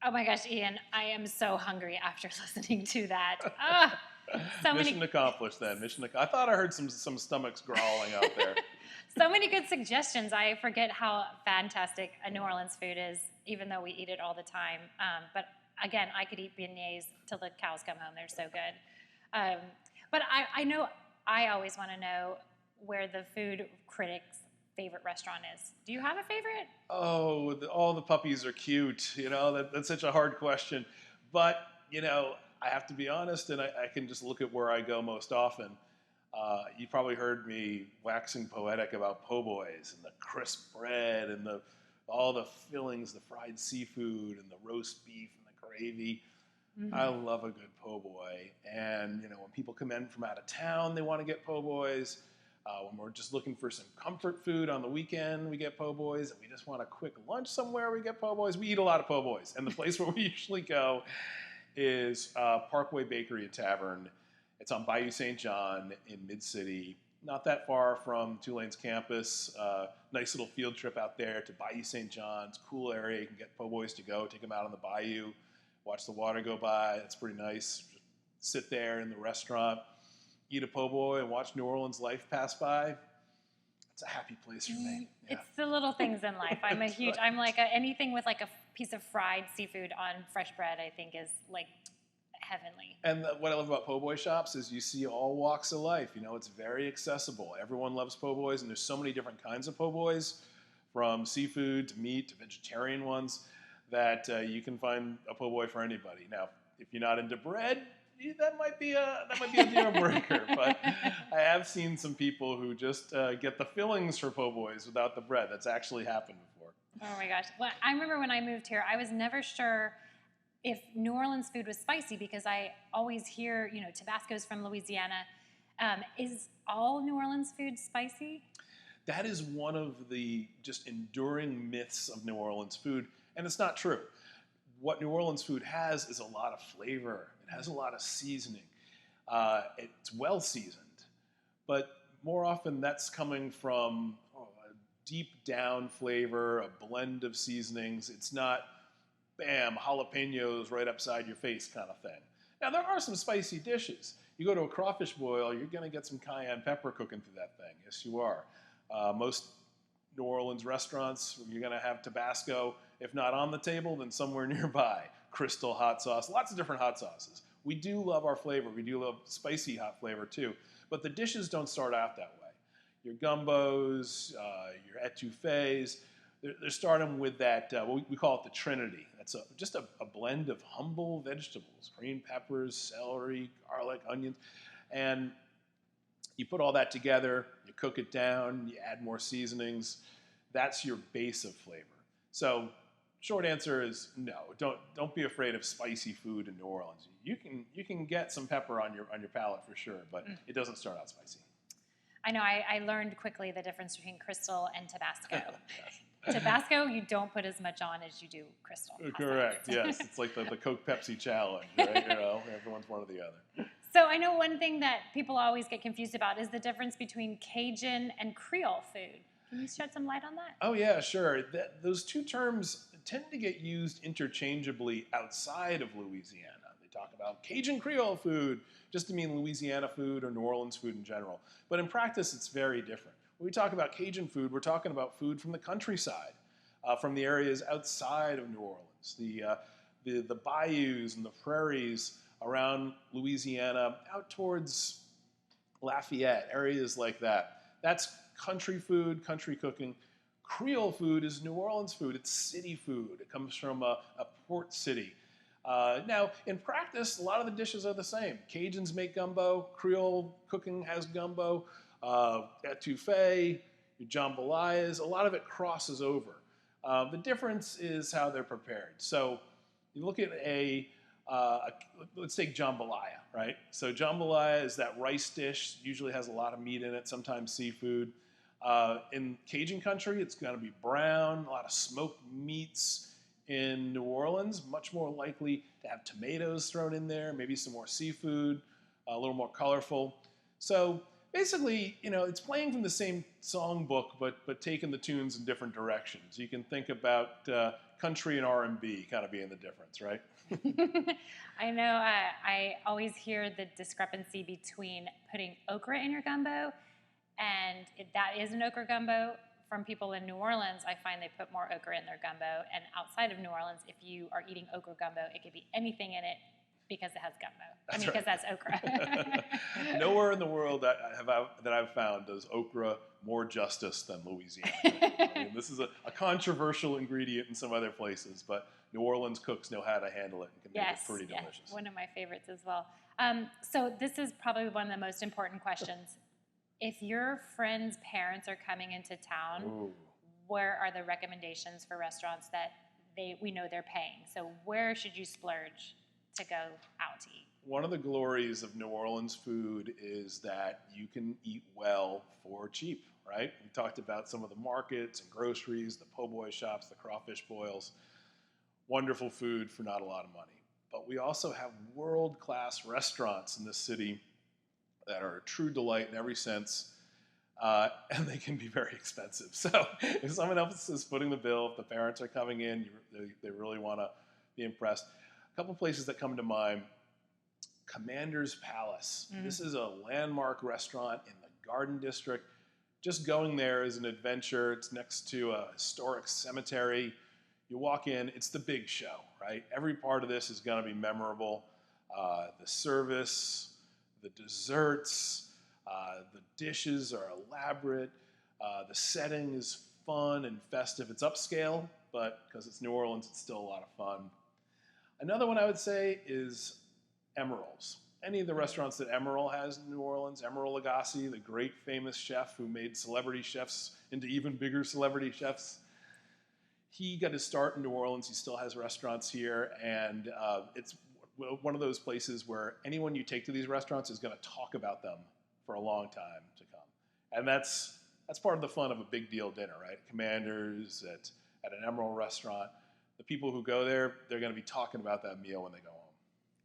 Oh my gosh, Ian, I am so hungry after listening to that. Ah, so Mission many, accomplished then. I thought I heard some stomachs growling out there. so many good suggestions. I forget how fantastic a New Orleans food is, even though we eat it all the time. But again, I could eat beignets till the cows come home. They're so good. But I know I always want to know where the food critic's favorite restaurant is. Do you have a favorite? Oh, all the puppies are cute. That's such a hard question. But, I have to be honest, and I can just look at where I go most often. You probably heard me waxing poetic about po' boys and the crisp bread and all the fillings, the fried seafood and the roast beef and the gravy. I Mm-hmm. love a good po' boy. And, when people come in from out of town, they want to get po' boys. When we're just looking for some comfort food on the weekend, we get po' boys. And we just want a quick lunch somewhere, we get po' boys. We eat a lot of po' boys. And the place where we usually go is Parkway Bakery and Tavern. It's on Bayou St. John in Mid-City, not that far from Tulane's campus. Nice little field trip out there to Bayou St. John's, cool area. You can get po' boys to go, take them out on the bayou, watch the water go by. It's pretty nice. Just sit there in the restaurant, eat a po' boy, and watch New Orleans life pass by. It's a happy place for me. Yeah. It's the little things in life. I'm a That's huge. right. I'm like anything with like a piece of fried seafood on fresh bread. I think is like heavenly. And what I love about po' boy shops is you see all walks of life. It's very accessible. Everyone loves po' boys, and there's so many different kinds of po' boys, from seafood to meat to vegetarian ones, that you can find a po' boy for anybody. Now, if you're not into bread, that might be a deal breaker. But I have seen some people who just get the fillings for po' boys without the bread. That's actually happened before. Oh my gosh. Well, I remember when I moved here, I was never sure if New Orleans food was spicy because I always hear, Tabasco's from Louisiana. Is all New Orleans food spicy? That is one of the just enduring myths of New Orleans food, and it's not true. What New Orleans food has is a lot of flavor. It has a lot of seasoning. It's well seasoned, but more often that's coming from a deep down flavor, a blend of seasonings. It's not, bam, jalapenos right upside your face kind of thing. Now, there are some spicy dishes. You go to a crawfish boil, you're going to get some cayenne pepper cooking through that thing. Yes, you are. Most New Orleans restaurants, you're going to have Tabasco, if not on the table, then somewhere nearby. Crystal hot sauce, lots of different hot sauces. We do love our flavor. We do love spicy hot flavor too. But the dishes don't start out that way. Your gumbos, your etouffees, they're starting with that, we call it the Trinity. That's just a blend of humble vegetables, green peppers, celery, garlic, onions. And you put all that together, you cook it down, you add more seasonings. That's your base of flavor. So, short answer is no. Don't be afraid of spicy food in New Orleans. You can get some pepper on your palate for sure, but it doesn't start out spicy. I know I learned quickly the difference between Crystal and Tabasco. Tabasco, you don't put as much on as you do Crystal. Correct. Yes, it's like the Coke Pepsi challenge, right? Everyone's one or the other. So I know one thing that people always get confused about is the difference between Cajun and Creole food. Can you shed some light on that? Oh yeah, sure. Those two terms tend to get used interchangeably outside of Louisiana. They talk about Cajun Creole food just to mean Louisiana food or New Orleans food in general. But in practice, it's very different. When we talk about Cajun food, we're talking about food from the countryside, from the areas outside of New Orleans, the bayous and the prairies around Louisiana, out towards Lafayette, areas like that. That's country food, country cooking. Creole food is New Orleans food. It's city food. It comes from a port city. Now, in practice, a lot of the dishes are the same. Cajuns make gumbo. Creole cooking has gumbo. Etouffee, your jambalayas, a lot of it crosses over. The difference is how they're prepared. So you look at let's take jambalaya, right? So jambalaya is that rice dish, usually has a lot of meat in it, sometimes seafood. In Cajun country, it's going to be brown, a lot of smoked meats. In New Orleans, much more likely to have tomatoes thrown in there, maybe some more seafood, a little more colorful. So basically, it's playing from the same songbook, but taking the tunes in different directions. You can think about country and R&B kind of being the difference, right? I know I always hear the discrepancy between putting okra in your gumbo and that is an okra gumbo. From people in New Orleans, I find they put more okra in their gumbo. And outside of New Orleans, if you are eating okra gumbo, it could be anything in it because it has gumbo. Because that's okra. Nowhere in the world that I've found does okra more justice than Louisiana. I mean, this is a controversial ingredient in some other places, but New Orleans cooks know how to handle it and can make it pretty delicious. One of my favorites as well. So this is probably one of the most important questions. If your friends' parents are coming into town, Ooh. Where are the recommendations for restaurants that we know they're paying? So where should you splurge to go out to eat? One of the glories of New Orleans food is that you can eat well for cheap, right? We talked about some of the markets and groceries, the po' boy shops, the crawfish boils. Wonderful food for not a lot of money. But we also have world-class restaurants in this city that are a true delight in every sense, and they can be very expensive. So if someone else is footing the bill, if the parents are coming in, they really want to be impressed. A couple places that come to mind, Commander's Palace. Mm-hmm. This is a landmark restaurant in the Garden District. Just going there is an adventure. It's next to a historic cemetery. You walk in, it's the big show, right? Every part of this is going to be memorable. The service, the desserts, the dishes are elaborate. The setting is fun and festive. It's upscale, but because it's New Orleans, it's still a lot of fun. Another one I would say is Emeril's. Any of the restaurants that Emeril has in New Orleans, Emeril Lagasse, the great famous chef who made celebrity chefs into even bigger celebrity chefs. He got his start in New Orleans. He still has restaurants here, and it's one of those places where anyone you take to these restaurants is going to talk about them for a long time to come. And that's part of the fun of a big deal dinner, right? Commanders, at an Emeril restaurant. The people who go there, they're going to be talking about that meal when they go home.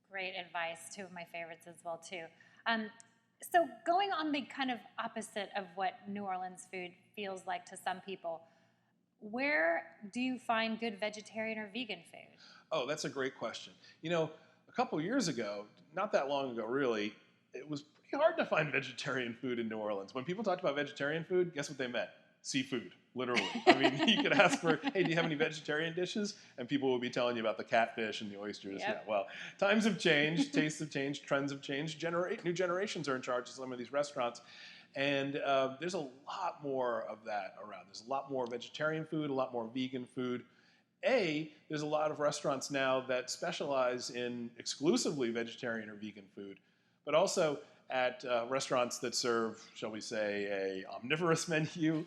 Great advice. Two of my favorites as well, too. So going on the kind of opposite of what New Orleans food feels like to some people, where do you find good vegetarian or vegan food? Oh, that's a great question. A couple years ago, not that long ago really, it was pretty hard to find vegetarian food in New Orleans. When people talked about vegetarian food, guess what they meant? Seafood, literally. I mean, you could ask for, hey, do you have any vegetarian dishes? And people will be telling you about the catfish and the oysters. Yep. Yeah, well, times have changed, tastes have changed, trends have changed. New generations are in charge of some of these restaurants. And there's a lot more of that around. There's a lot more vegetarian food, a lot more vegan food. There's a lot of restaurants now that specialize in exclusively vegetarian or vegan food, but also at restaurants that serve, shall we say, a omnivorous menu.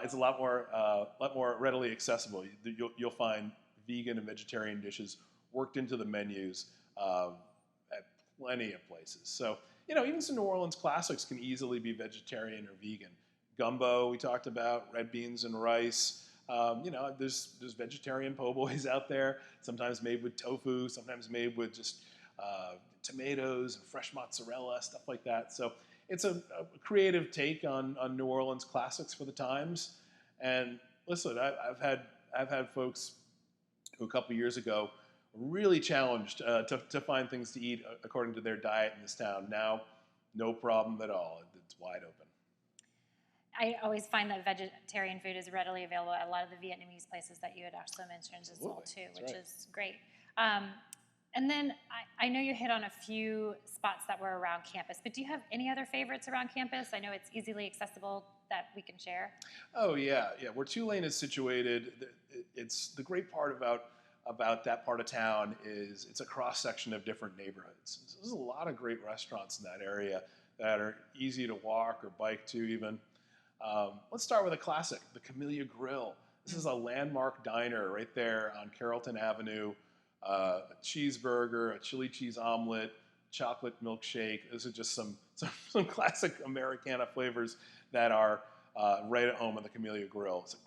It's a lot more readily accessible. You'll find vegan and vegetarian dishes worked into the menus at plenty of places. So, even some New Orleans classics can easily be vegetarian or vegan. Gumbo, we talked about, red beans and rice. There's vegetarian po' boys out there, sometimes made with tofu, sometimes made with just tomatoes and fresh mozzarella, stuff like that. So it's a creative take on New Orleans classics for the times. And listen, I've had folks who a couple years ago really challenged to find things to eat according to their diet in this town. Now, no problem at all. It's wide open. I always find that vegetarian food is readily available at a lot of the Vietnamese places that you had also mentioned as well, too, which is great. And then I know you hit on a few spots that were around campus, but do you have any other favorites around campus? I know it's easily accessible that we can share. Oh, yeah. Where Tulane is situated, it's the great part about that part of town is it's a cross-section of different neighborhoods. So there's a lot of great restaurants in that area that are easy to walk or bike to even. Let's start with a classic, the Camellia Grill. This is a landmark diner right there on Carrollton Avenue. A cheeseburger, a chili cheese omelet, chocolate milkshake. Those are just some classic Americana flavors that are right at home on the Camellia Grill. It's a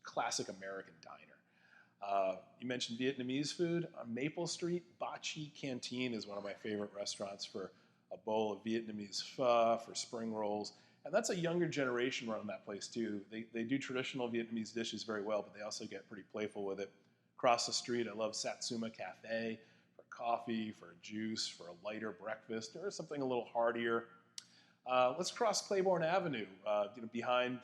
classic American diner. You mentioned Vietnamese food. On Maple Street, Ba Chi Canteen is one of my favorite restaurants for a bowl of Vietnamese pho for spring rolls. And that's a younger generation running that place too. They do traditional Vietnamese dishes very well, but they also get pretty playful with it. Across the street, I love Satsuma Cafe for coffee, for a juice, for a lighter breakfast, or something a little heartier. Let's cross Claiborne Avenue, behind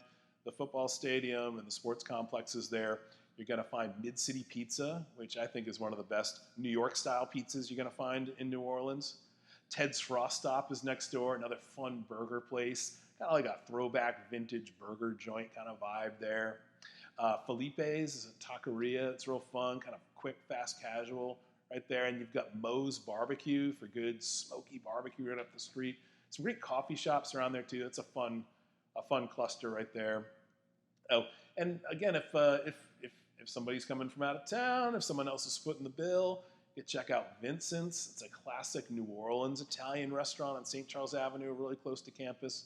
the football stadium and the sports complexes there. You're going to find Mid-City Pizza, which I think is one of the best New York-style pizzas you're going to find in New Orleans. Ted's Frost Stop is next door, another fun burger place. Kind of like a throwback vintage burger joint kind of vibe there. Felipe's is a taqueria. It's real fun, kind of quick, fast, casual right there. And you've got Moe's Barbecue for good smoky barbecue right up the street. Some great coffee shops around there too. That's a fun cluster right there. Oh, and again, if somebody's coming from out of town, if someone else is footing the bill, you check out Vincent's. It's a classic New Orleans Italian restaurant on St. Charles Avenue, really close to campus.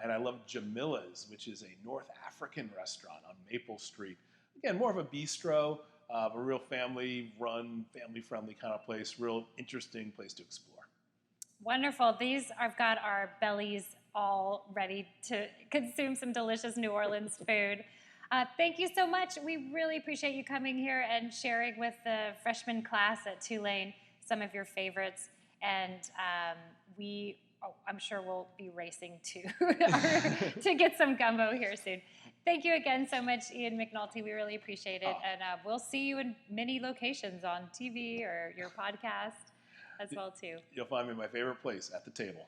And I love Jamila's, which is a North African restaurant on Maple Street. Again, more of a bistro, a real family-run, family-friendly kind of place, real interesting place to explore. Wonderful. I've got our bellies all ready to consume some delicious New Orleans food. Thank you so much. We really appreciate you coming here and sharing with the freshman class at Tulane some of your favorites. And I'm sure we'll be racing to get some gumbo here soon. Thank you again so much, Ian McNulty. We really appreciate it. And we'll see you in many locations on TV or your podcast as well, too. You'll find me in my favorite place, at the table.